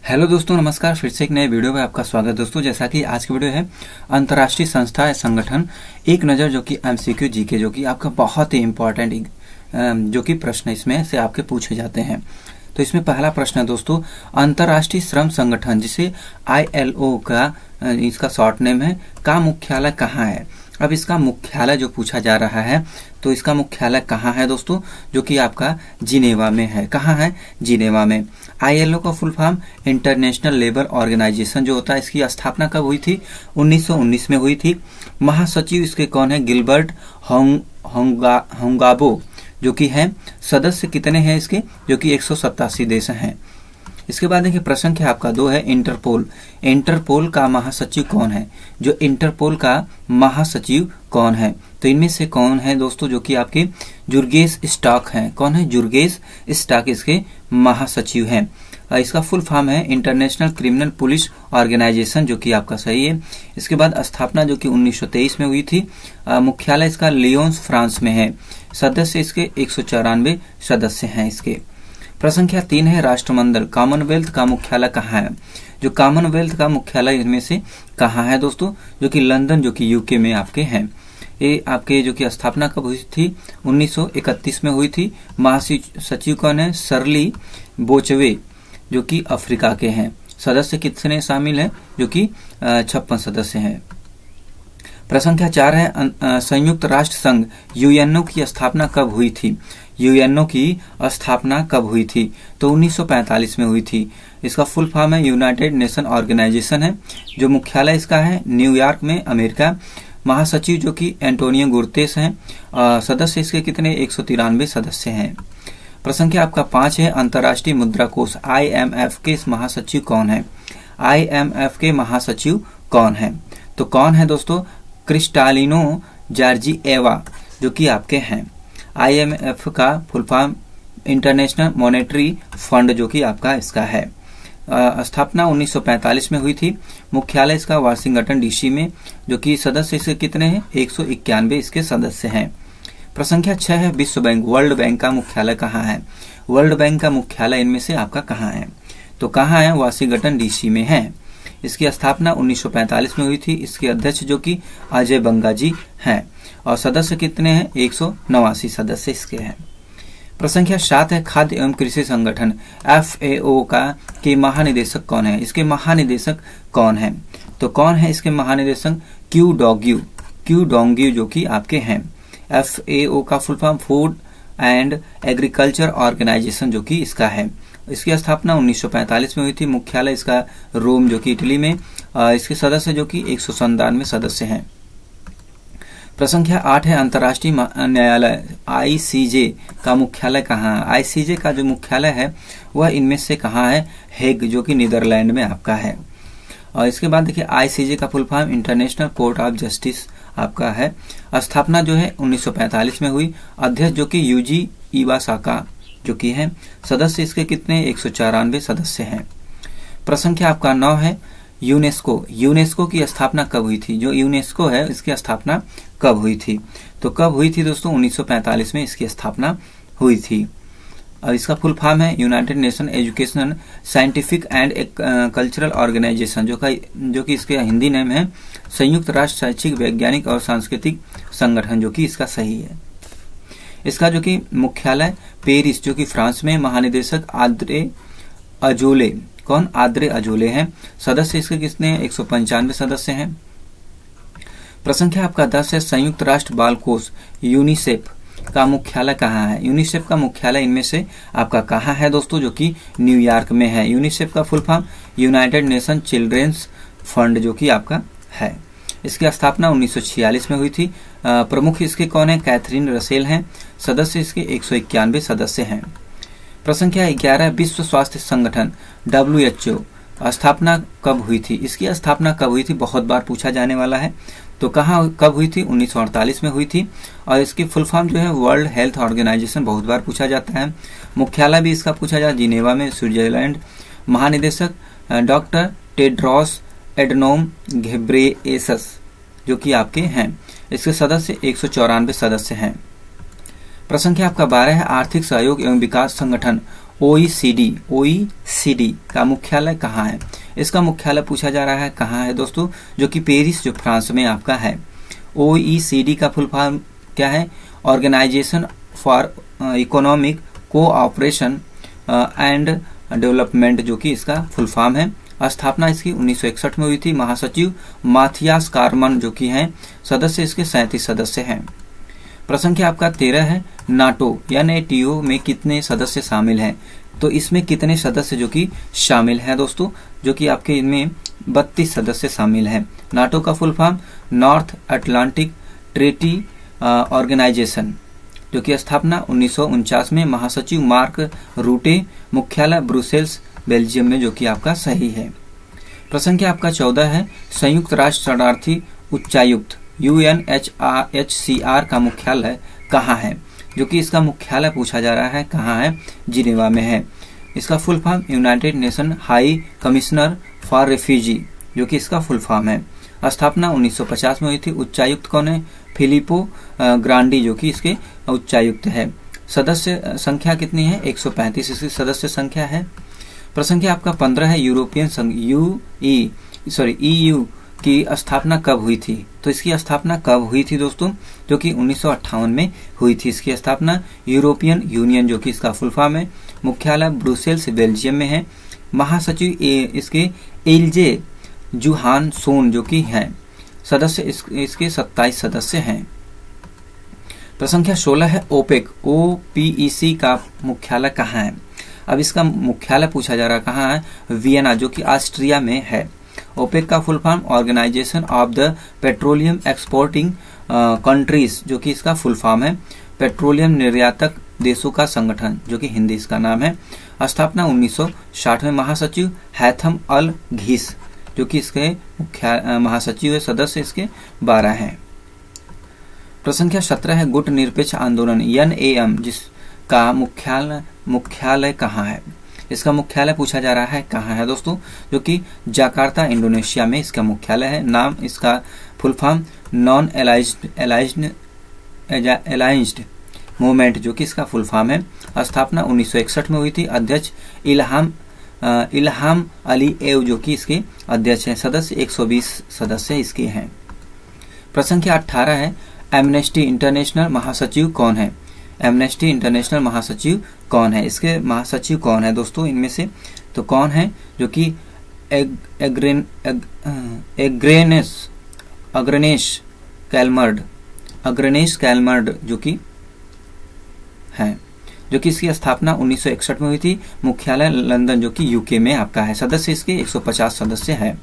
Hello दोस्तों, नमस्कार। फिर से एक नए वीडियो में आपका स्वागत दोस्तों। जैसा कि आज की वीडियो है अंतर्राष्ट्रीय संस्था या संगठन एक नज़र, जो कि एमसीक्यू जीके, जो कि आपका बहुत ही इंपॉर्टेंट जो कि प्रश्न इसमें से आपके पूछे जाते हैं। तो इसमें पहला प्रश्न है दोस्तों, अंतर्राष्ट्रीय श्रम संगठन जिसे ILO का इसका शॉर्ट नेम है, का मुख्यालय कहाँ है। अब इसका मुख्यालय जो पूछा जा रहा है, तो इसका मुख्यालय कहाँ है दोस्तों, जो कि आपका जिनेवा में है। कहाँ है? जिनेवा में। ILO का full form international labour organisation जो होता है, इसकी स्थापना कब हुई थी? 1919 में हुई थी। महासचिव इसके कौन है? गिलबर्ट होंगाबो, जो कि है। सदस्य कितने हैं इसके? जो कि 187 देश हैं। इसके बाद देखिए प्रश्न है आपका 2 है, इंटरपोल। इंटरपोल का महासचिव कौन है? जो इंटरपोल का महासचिव कौन है? तो इनमें से कौन है दोस्तों, जो कि आपके जुर्गेस स्टॉक हैं। कौन है? जुर्गेस स्टॉक इसके महासचिव हैं। इसका फुल फॉर्म है इंटरनेशनल क्रिमिनल पुलिस ऑर्गेनाइजेशन, जो कि आपका सही है। इसके बाद स्थापना जो कि 1923 में हुई थी। मुख्यालय इसका लियोन्स फ्रांस में है। सदस्य इसके 194 सदस्य हैं इसके। प्रसंख्या 3 है, राष्ट्रमंडल। कॉमनवेल्थ का मुख्यालय कहाँ है? जो कॉमनवेल्थ का मुख्यालय इनमें से कहाँ है दोस्तों? जो कि लंदन, जो कि यूके में आपके हैं। ये आपके जो कि स्थापना कब हुई थी? 1931 में हुई थी। महासचिव कौन है? सरली बोचवे, जो कि अफ्रीका के हैं। सदस्य कितने शामिल हैं? जो कि 56 सदस्य हैं। प्रसंख्या 4 है, संयुक्त राष्ट्र संघ UNO की स्थापना कब हुई थी? UNO की स्थापना कब हुई थी? तो 1945 में हुई थी। इसका फुल फॉर्म है यूनाइटेड नेशन ऑर्गेनाइजेशन है। जो मुख्यालय इसका है न्यूयॉर्क में, अमेरिका। महासचिव जो कि एंटोनियो गुतेरेस हैं। सदस्य इसके कितने? 193 सदस्य हैं। प्रसंख्या आपका 5 है, अंतर्राष्ट्रीय मुद्रा कोष IMF के महासचिव कौन है? IMF के महासचिव कौन है? तो कौन है दोस्तों? क्रिस्टालिनो जॉर्जिएवा, जो कि आपके हैं। IMF का full form international monetary fund, जो कि आपका इसका है। स्थापना 1945 में हुई थी। मुख्यालय इसका वाशिंगटन DC में, जो कि सदस्य इसके कितने हैं? 191 इसके सदस्य हैं। प्रसंख्या 6 है, विश्व बैंक। वर्ल्ड बैंक का मुख्यालय कहाँ है? वर्ल्ड बैंक का मुख्यालय इनमें से आपका कहाँ है? तो कहाँ है? वाशिंगटन DC में है। इसकी स्थापना 1945 में हुई थी। इसके अध्यक्ष जो कि अजय बंगा जी हैं। और सदस्य कितने हैं? 189 सदस्य इसके हैं। प्रसंख्या 7 है, खाद्य एवं कृषि संगठन FAO का के महानिदेशक कौन है? इसके महानिदेशक कौन है? तो कौन है इसके महानिदेशक? क्यू डोंग्यू, जो कि आपके हैं। FAO का full form food and agriculture organisation, जो कि इसका है। इसकी स्थापना 1945 में हुई थी। मुख्यालय इसका रोम, जो कि इटली में। इसके सदस्य जो कि 197 सदस्य हैं। प्रसंख्या 8 है, अंतर्राष्ट्रीय न्यायालय ICJ का मुख्यालय कहाँ है? ICJ का जो मुख्यालय है वह इनमें से कहाँ है? हेग, जो कि नीदरलैंड में आपका है। और इसके बाद देखिए ICJ का full form international court of justice आपका है। स्थापना जो है 1945 में हुई। अध्यक्ष जो कि यूजी इवासाका, जो कि है। सदस्य इसके कितने? 194 सदस्य हैं। प्रसंख्या आपका 9 है, यूनेस्को की स्थापना कब हुई थी? जो यूनेस्को है इसकी स्थापना कब हुई थी? तो कब हुई थी दोस्तों? 1945 में इसकी स्थापना हुई थी। और इसका फुल फॉर्म है United Nation educational scientific and cultural organisation, जो कि इसके हिंदी नेम है संयुक्त राष्ट्र शैक्षिक, वैज्ञानिक और सांस्कृतिक संगठन, जो कि इसका सही है। इसका जो कि मुख्यालय पेरिस, जो कि फ्रांस में। महानिदेशक आद्रे अजोले। कौन? आद्रे अजोले हैं। सदस्य इसके कितने? 195 सदस्य हैं। प्रसंख्या आपका 10 है, संयुक्त राष्ट्र बाल कोष यूनिसेफ का मुख्यालय कहाँ है? यूनिसेफ का मुख्यालय इनमें से आपका कहाँ है दोस्तों? जो कि न्यूयॉर्क में है। यूनिसेफ का full form United Nation children's fund, जो कि आपका है। इसकी स्थापना 1946 में हुई थी। प्रमुख इसके कौन है? कैथरीन रसेल हैं। सदस्य इसके 191 सदस्य हैं। प्रसंख्या 11, विश्व स्वास्थ्य संगठन WHO स्थापना कब हुई थी? इसकी स्थापना कब हुई थी? बहुत बार पूछा जाने वाला है। तो कहाँ कब हुई थी? 1948 में हुई थी। और इसकी फुल फॉर्म जो है वर्ल्ड हेल्थ ऑर्गेनाइजेशन, बहुत बार पूछा जाता है। मुख्यालय भी इसका पूछा जाता है जिनेवा में, स्विट्जरलैंड। महानिदेशक डॉक्टर टेड्रोस एडनोम घेब्रेयेसस, जो कि आपके हैं। इसके सदस्य 194 सदस्य हैं। प्रसंख्या आपका 12 है, आर्थिक सहयोग एवं विकास संगठन OECD का मुख्यालय कहाँ है? इसका मुख्यालय पूछा जा रहा है कहाँ है दोस्तों, जो कि पेरिस, जो फ्रांस में आपका है। OECD का फुल फॉर्म क्या है? Organisation for economic cooperation and development, जो कि इसका फुल फॉर्म है। स्थापना इसकी 1961 में हुई थी। महासचिव माथियास कार्मन जो कि हैं सदस्य, इसके 37 सदस्य हैं। प्रसंख्या आपका 13 है। नाटो NATO में कितने सदस्य शामिल हैं? तो इसमें कितने सदस्य जो कि शामिल हैं दोस्तों, जो कि आपके इनमें 32 सदस्य शामिल हैं। नाटो का full form North Atlantic Treaty Organisation, जो कि स्थापना 1949 में। महासचिव मार्क रूटे, मुख्यालय ब्रुसेल्स बेल्जियम में, जो कि आपका सही है। प्रसंख्या आपका 14 है। संयुक्त राष्ट्र शरणार्थी उच्चायुक्त UNHCR का मुख्यालय कहाँ है? जो कि इसका मुख्यालय पूछा जा रहा है कहाँ है? जिनेवा में है। इसका full form United nation high commissioner for refugee, जो कि इसका फुल फॉर्म है। स्थापना 1950 में हुई थी। उच्चायुक्त कौन है? फिलिपो ग्रांडी, जो कि इसके उच्चायुक्त है। सदस्य संख्या कितनी है? 135 इसकी सदस्य संख्या है। प्रसंख्या आपका 15 है। यूरोपियन संघ EU की स्थापना कब हुई थी? तो इसकी स्थापना कब हुई थी दोस्तों? जो कि 1958 में हुई थी इसकी स्थापना। यूरोपियन यूनियन, जो कि इसका फुल फॉर्म है। मुख्यालय ब्रुसेल्स बेल्जियम में है। महासचिव इसके एल्जे जुहानसोन, जो कि हैं सदस्य, इसके 27 सदस्य हैं। प्रसंख्या 16 है। ओपेक OPEC का मुख्यालय कहाँ है? अब इसका मुख्यालय पूछा जा रहा है कहाँ है? वियना, जो कि ऑस्ट्रिया में है। ओपेक का full form Organisation of the Petroleum Exporting Countries, जो कि इसका फुल फॉर्म है। पेट्रोलियम निर्यातक देशों का संगठन, जो कि हिंदी इसका नाम है। स्थापना 1960 में। महासचिव हैथम अल घीस, जो कि इसके मुख्य महासचिव है। सदस्य इसके 12 हैं। प्रसंख्या 17 है। गुट निरपेक्ष आंदोलन NAM, जिसका मुख्यालय कहाँ है? इसका मुख्यालय पूछा जा रहा है कहाँ है दोस्तों? जो कि जकार्ता इंडोनेशिया में इसका मुख्यालय है। नाम इसका फुल फॉर्म नॉन अलाइंस्ड मूवमेंट, जो कि इसका फुल फॉर्म है। स्थापना 1961 में हुई थी। अध्यक्ष इल्हाम अलीएव, जो कि इसके अध्यक्ष हैं। सदस्य 120 सदस्य इसके हैं। प्रसंख्या 18 है। एमनेस्टी इंटरनेशनल महासचिव कौन है? एमनेस्टी इंटरनेशनल महासचिव कौन है? इसके महासचिव कौन है दोस्तों इनमें से? तो कौन है? जो कि अग्रनेश कैलमर्ड, जो कि है, जो कि इसकी स्थापना 1961 में हुई थी। मुख्यालय लंदन, जो कि UK में आपका है। सदस्य इसके 150 सदस्य है।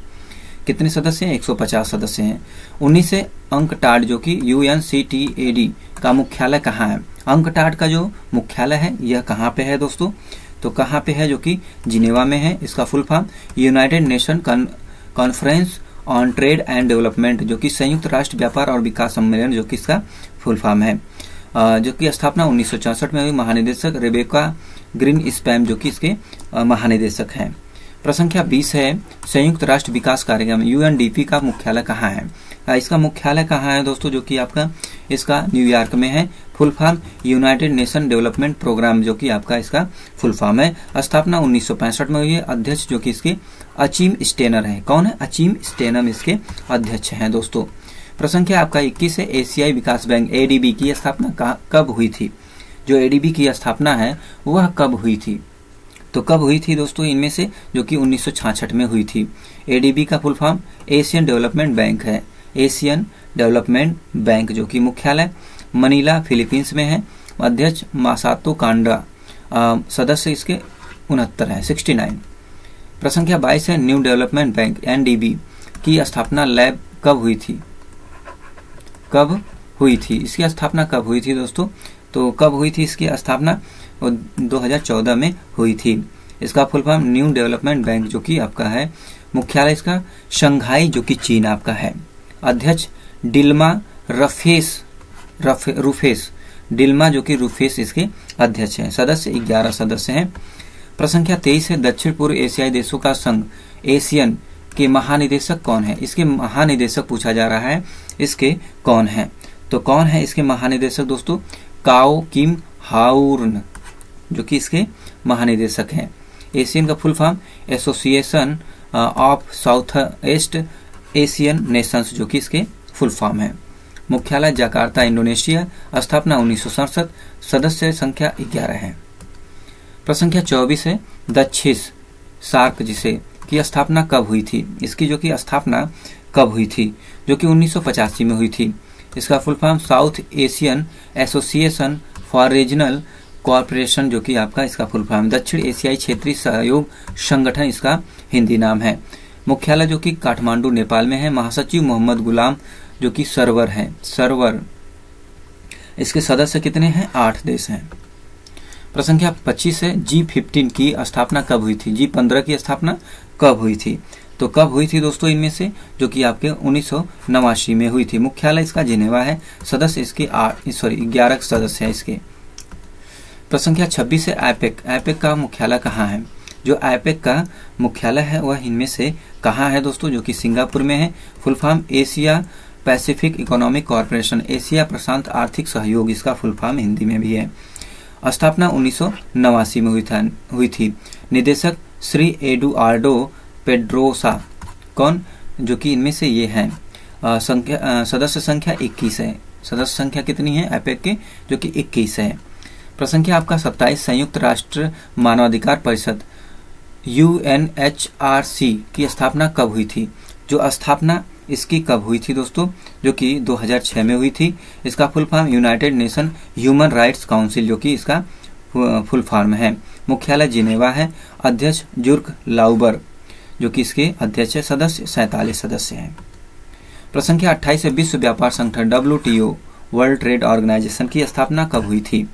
कितने सदस्य हैं? 150 सदस्य हैं। 19 से अंकटाड, जो कि UNCTAD का मुख्यालय कहाँ है? अंकटाड का जो मुख्यालय है यह कहाँ पे है दोस्तों? तो कहाँ पे है? जो कि जिनेवा में है। इसका full form United nation conference on trade and development, जो कि संयुक्त राष्ट्र व्यापार और विकास सम्मेलन, जो कि इसका फुल फॉर्म है। जो कि स्थापना 1964 में हुई। महानिदेशक रेबेका ग्रीन स्पैम, जो कि इसके महानिदेशक हैं। प्रसंख्या 20 है। संयुक्त राष्ट्र विकास कार्यक्रम UNDP का मुख्यालय कहाँ है? इसका मुख्यालय कहाँ है दोस्तों? जो कि आपका इसका न्यूयॉर्क में है। Full form United Nation Development Programme, जो कि आपका इसका फुल फॉर्म है। स्थापना 1965 में हुई है। अध्यक्ष जो कि इसके अचीम स्टेनर है। कौन है? अचीम स्टेनर इसके अध्यक्ष हैं दोस्तों। प्रसंख्या आपका 21 है। एशियाई विकास बैंक ADB की स्थापना कब हुई थी? जो ADB की स्थापना है वह कब हुई थी? तो कब हुई थी दोस्तों इनमें से? जो कि 1966 में हुई थी। ADB का full form Asian development bank है। एशियन डेवलपमेंट बैंक, जो कि मुख्यालय मनीला फिलीपींस में है। अध्यक्ष मासातो कांडा, सदस्य इसके 69 है, 69। प्रसंख्या 22 है। न्यू डेवलपमेंट बैंक NDB की स्थापना लैब कब हुई थी? कब हुई थी? इसकी स्थापना कब हुई थी दोस्तों? तो कब हुई थी इसकी स्थापना? 2014 में हुई थी। इसका full form new development bank, जो कि आपका है। मुख्यालय इसका शंघाई, जो कि चीन आपका है। अध्यक्ष डिल्मा रूफेस डिल्मा, जो कि रूफेस इसके अध्यक्ष हैं। सदस्य 11 सदस्य हैं। प्रसंख्या 23 है। दक्षिण पूर्व एशियाई देशों का संघ एशियन के महानिदेशक कौन है? इसके महानिदेशक पूछा जा रहा है, इसके कौन है? तो कौन है इसके महानिदेशक दोस्तों? काओ किम हाउर्न, जो कि इसके महानिदेशक हैं। एशियन का full form association of south east Asian Nations जो कि इसके फुल फॉर्म है। मुख्यालय जकार्ता इंडोनेशिया, स्थापना 1967, सदस्य संख्या 11 है। प्रश्न संख्या 24 है दक्षिण सार्क जिसे की स्थापना कब हुई थी। इसकी जो कि स्थापना कब हुई थी, जो कि 1985 में हुई थी। इसका full form south Asian association for regional cooperation जो कि आपका इसका फुल फॉर्म दक्षिण एशियाई क्षेत्रीय सहयोग संगठन इसका हिंदी नाम है। मुख्यालय जो कि काठमांडू नेपाल में है। महासचिव मोहम्मद गुलाम जो कि सर्वर है, सर्वर। इसके सदस्य कितने हैं? 8 देश हैं। प्रश्न संख्या 25 है G15 की स्थापना कब हुई थी। G15 की स्थापना कब हुई थी, तो कब हुई थी दोस्तों इनमें से, जो कि आपके 1989 में हुई थी। मुख्यालय इसका जिनेवा है। सदस्य इसके 11 सदस्य हैं इसके। प्रश्न संख्या 26 है आईपेक। आईपेक का मुख्यालय कहाँ है। जो आईपेक का मुख्यालय है वह इनमें से कहाँ है दोस्तों, जो कि सिंगापुर में है। Full form Asia Pacific economic corporation, Asia प्रशांत आर्थिक सहयोग इसका फुल फॉर्म हिंदी में भी है। स्थापना 1989 में हुई थी। निदेशक श्री एडुआर्डो पेड्रोसा। कौन, जो कि इनमें से ये हैं। सदस्य संख्या 21 है। सदस्य संख्या कितनी है आईपेक के, जो कि 21 है। प्रश्न संख्या आपका 27 संयुक्त राष्ट्र मानवाधिकार परिषद UNHRC की स्थापना कब हुई थी। जो स्थापना इसकी कब हुई थी दोस्तों, जो कि 2006 में हुई थी। इसका full form United nation human rights council जो कि इसका फुल फॉर्म है। मुख्यालय जिनेवा है। अध्यक्ष जुर्क लाउबर जो कि इसके अध्यक्ष है। सदस्य 47 सदस्य हैं। प्रश्न संख्या 28 है विश्व व्यापार संगठन WTO वर्ल्ड ट्रेड ऑर्गेनाइजेशन की स्थापना कब हुई थी।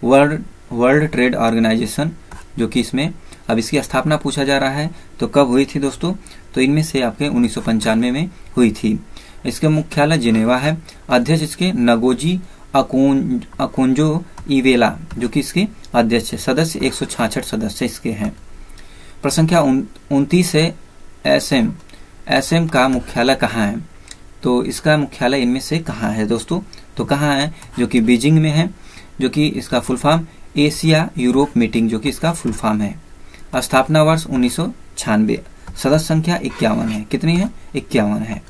वर्ल्ड ट्रेड ऑर्गेनाइजेशन जो कि इसमें अब इसकी स्थापना पूछा जा रहा है, तो कब हुई थी दोस्तों, तो इनमें से आपके 1995 में हुई थी। इसके मुख्यालय जिनेवा है। अध्यक्ष इसके नगोजी अकुंजो इवेला जो कि इसके अध्यक्ष है। सदस्य 166 सदस्य इसके हैं। प्रश्न संख्या 29 है एसएम का मुख्यालय कहाँ है, तो इसका मुख्यालय इनमें से कहाँ है दोस्तों, तो कहाँ है, जो कि बीजिंग में है। जो कि इसका full form Asia Europe meeting जो कि इसका फुल फॉर्म है। स्थापना वर्ष 1996। सदस्य संख्या 51 है। कितनी है? 51 है।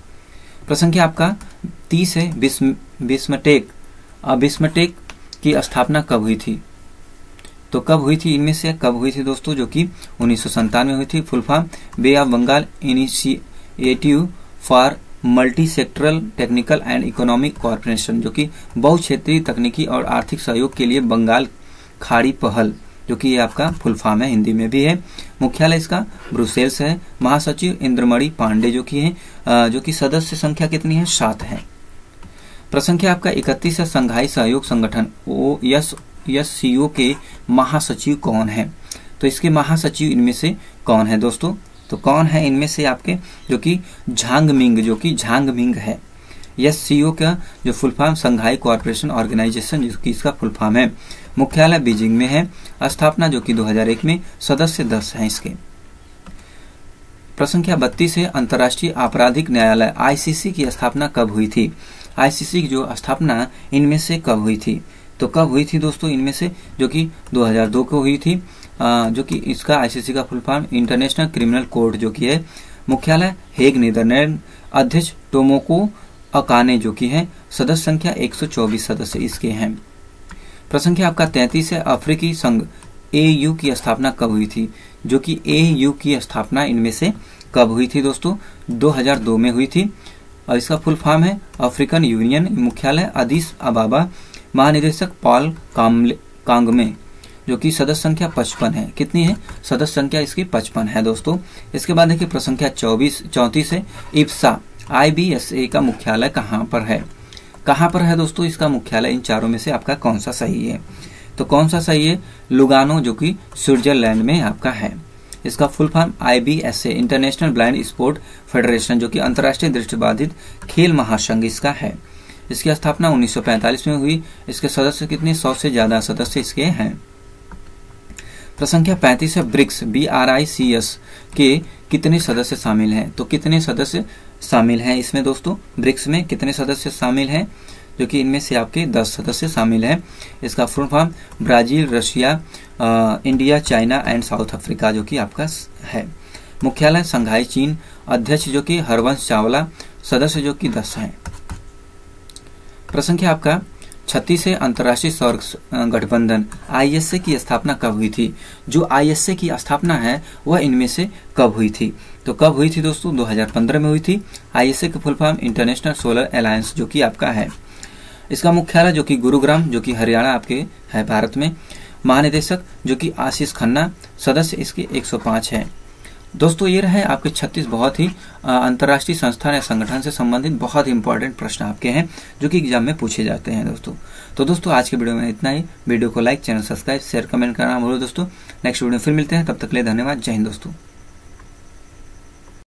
प्रश्न संख्या आपका 30 है बिस्मटेक की स्थापना कब हुई थी, तो कब हुई थी, इनमें से कब हुई थी दोस्तों, जो कि 1997 में हुई थी। Full form Bay of Bengal Initiative for Multi Sectoral Technical and Economic Corporation जो कि बहुक्षेत्रीय तकनीकी और आर्थिक सहयोग के लिए बंगाल खाड़ी पहल जो कि ये आपका फुल फॉर्म है, हिंदी में भी है। मुख्यालय इसका ब्रुसेल्स है। महासचिव इंद्रमणि पांडे जो कि है, जो कि सदस्य संख्या कितनी है? 7 है। प्रश्न संख्या आपका 31 है संघाई सहयोग संगठन OSCO के महासचिव कौन है, तो इसके महासचिव इनमें से कौन है दोस्तों, तो कौन है इनमें से आपके, जो कि झांग मिंग है। SCO का जो फुल फॉर्म संघाई कोऑपरेशन ऑर्गेनाइजेशन जो कि इसका फुल फॉर्म है। मुख्यालय बीजिंग में है। स्थापना जो कि 2001 में। सदस्य 10 हैं इसके। प्रश्न संख्या 32 है अंतर्राष्ट्रीय आपराधिक न्यायालय ICC की स्थापना कब हुई थी। ICC की जो स्थापना इनमें से कब हुई थी, तो कब हुई थी दोस्तों इनमें से, जो कि 2002 को हुई थी। जो कि इसका ICC का full form international criminal court जो कि है। मुख्यालय हेग नीदरलैंड। अध्यक्ष टोमोको अकाने जो कि है। सदस्य संख्या 124 सदस्य इसके हैं। प्रश्न संख्या आपका 33 है अफ्रीकी संघ AU की स्थापना कब हुई थी, जो कि AU की स्थापना इनमें से कब हुई थी दोस्तों, 2002 में हुई थी। और इसका फुल फॉर्म है अफ्रीकन यूनियन। मुख्यालय अदीस अबाबा। महानिदेशक पॉल कांगमे जो कि सदस्य संख्या 55 है। कितनी है? सदस्य संख्या इसकी 55 है दोस्तों। इसके बाद देखिए प्रश्न संख्या 34 है IBSA IBSA का मुख्यालय कहाँ पर है। कहाँ पर है दोस्तों इसका मुख्यालय, इन चारों में से आपका कौन सा सही है, तो कौन सा सही है? लुगानो जो कि स्विट्जरलैंड में आपका है। इसका full form IBSA international blind sport federation जो कि अंतर्राष्ट्रीय दृष्टिबाधित खेल महासंघ इसका है। इसकी स्थापना 1945 में हुई। इसके सदस्य कितने? 100 से ज्यादा सदस्य इसके हैं। प्रश्न संख्या 35 है BRICS के कितने सदस्य शामिल हैं, तो कितने सदस्य शामिल हैं इसमें दोस्तों, ब्रिक्स में कितने सदस्य शामिल हैं, जो कि इनमें से आपके 10 सदस्य शामिल हैं। इसका full form Brazil, Russia, India, China and south Africa जो कि आपका है। मुख्यालय संघाई, चीन। अध्यक्ष जो कि हरवंश चावला। सदस्य जो कि 10 हैं। प्रश्न संख्या आपका 36 है, अंतर्राष्ट्रीय सौर गठबंधन ISA की स्थापना कब हुई थी? जो ISA की स्थापना है वह इनमें से कब हुई थी? तो कब हुई थी दोस्तों? 2015 में हुई थी। ISA का full form international solar alliance जो कि आपका है। इसका मुख्यालय जो कि गुरुग्राम जो कि हरियाणा आपके है भारत में। महानिदेशक जो कि आशीष खन्ना। सदस्य इसके 105 है। दोस्तों ये रहे आपके 36 बहुत ही अंतर्राष्ट्रीय संस्थान या संगठन से संबंधित बहुत ही इंपॉर्टेंट प्रश्न आपके हैं जो कि एग्जाम में पूछे जाते हैं दोस्तों। तो दोस्तों आज के वीडियो में इतना ही। वीडियो को like, channel subscribe, share, comment करना भूलो दोस्तों। नेक्स्ट वीडियो में फिर मिलते हैं, तब तक के लिए धन्यवाद। जय हिंद दोस्तों।